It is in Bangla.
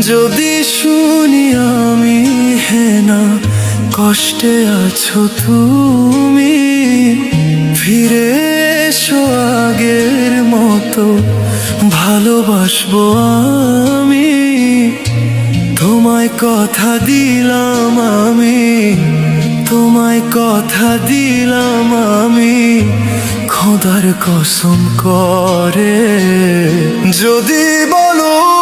যদি শুনি আমি হেনা কষ্টে আছো তুমি, ফিরে এসো আগের মতো ভালোবাসবো আমি। তোমায় কথা দিলাম আমি, তোমায় কথা দিলাম আমি, খোদার কসম করে। যদি বলো